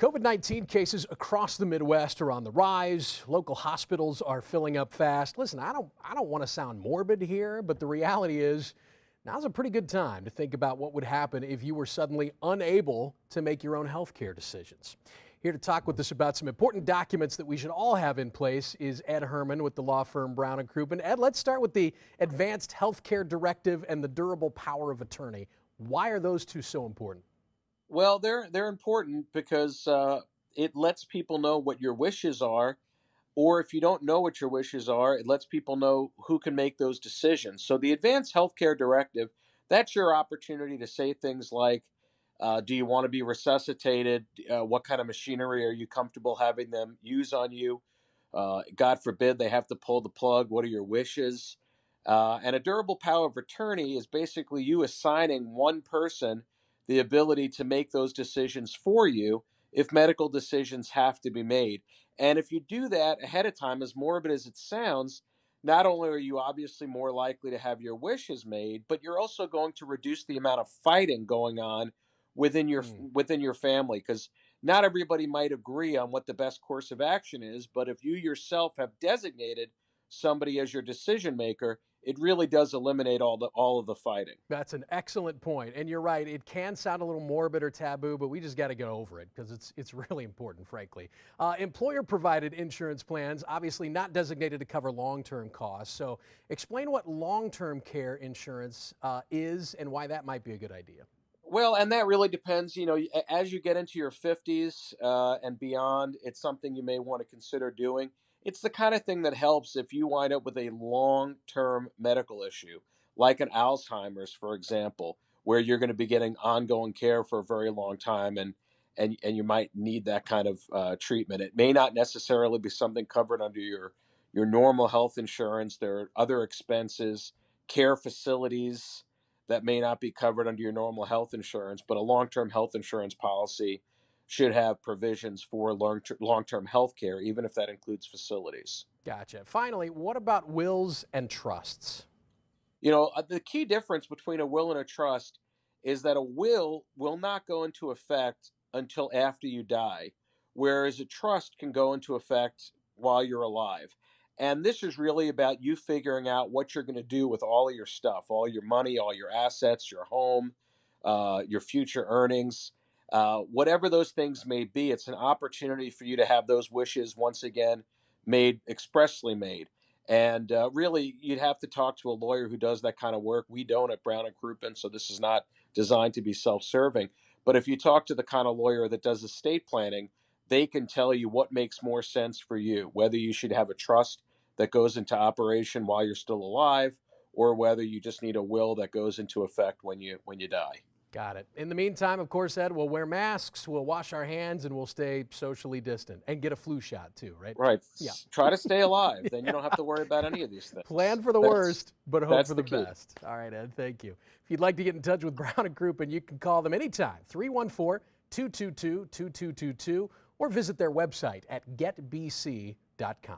COVID-19 cases across the Midwest are on the rise. Local hospitals are filling up fast. Listen, I don't want to sound morbid here, but the reality is now's a pretty good time to think about what would happen if you were suddenly unable to make your own health care decisions. Here to talk with us about some important documents that we should all have in place is Ed Herman with the law firm Brown and Crouppen. Ed, let's start with the Advanced Healthcare Directive and the Durable Power of Attorney. Why are those two so important? Well, they're important because it lets people know what your wishes are, or if you don't know what your wishes are, it lets people know who can make those decisions. So the Advanced Healthcare Directive, that's your opportunity to say things like, do you want to be resuscitated? What kind of machinery are you comfortable having them use on you? God forbid they have to pull the plug. What are your wishes? And a durable power of attorney is basically you assigning one person the ability to make those decisions for you if medical decisions have to be made. And if you do that ahead of time, as morbid as it sounds, not only are you obviously more likely to have your wishes made, but you're also going to reduce the amount of fighting going on within your family, because not everybody might agree on what the best course of action is, but if you yourself have designated somebody as your decision maker, it really does eliminate all of the fighting. That's an excellent point. And you're right, it can sound a little morbid or taboo, but we just got to get over it because it's really important, frankly. Employer-provided insurance plans, obviously not designated to cover long-term costs. So explain what long-term care insurance is and why that might be a good idea. Well, and that really depends. As you get into your 50s and beyond, it's something you may want to consider doing. It's the kind of thing that helps if you wind up with a long term medical issue, like an Alzheimer's, for example, where you're going to be getting ongoing care for a very long time, and you might need that kind of treatment. It may not necessarily be something covered under your normal health insurance. There are other expenses, care facilities that may not be covered under your normal health insurance, but a long-term health insurance policy should have provisions for long-term health care, even if that includes facilities. Gotcha. Finally, what about wills and trusts? The key difference between a will and a trust is that a will not go into effect until after you die, whereas a trust can go into effect while you're alive. And this is really about you figuring out what you're going to do with all of your stuff, all your money, all your assets, your home, your future earnings, whatever those things may be. It's an opportunity for you to have those wishes once again expressly made. And really, you'd have to talk to a lawyer who does that kind of work. We don't at Brown and Crouppen, so this is not designed to be self-serving. But if you talk to the kind of lawyer that does estate planning, they can tell you what makes more sense for you, whether you should have a trust that goes into operation while you're still alive, or whether you just need a will that goes into effect when you die. Got it. In the meantime, of course, Ed, we'll wear masks, we'll wash our hands, and we'll stay socially distant and get a flu shot too, right? Right. Yeah. Try to stay alive. Then you don't have to worry about any of these things. Plan for the worst, but hope That's for the the key. best. All right, Ed, thank you. If you'd like to get in touch with Brown and Crouppen, you can call them anytime, 314-222-2222, or visit their website at getbc.com.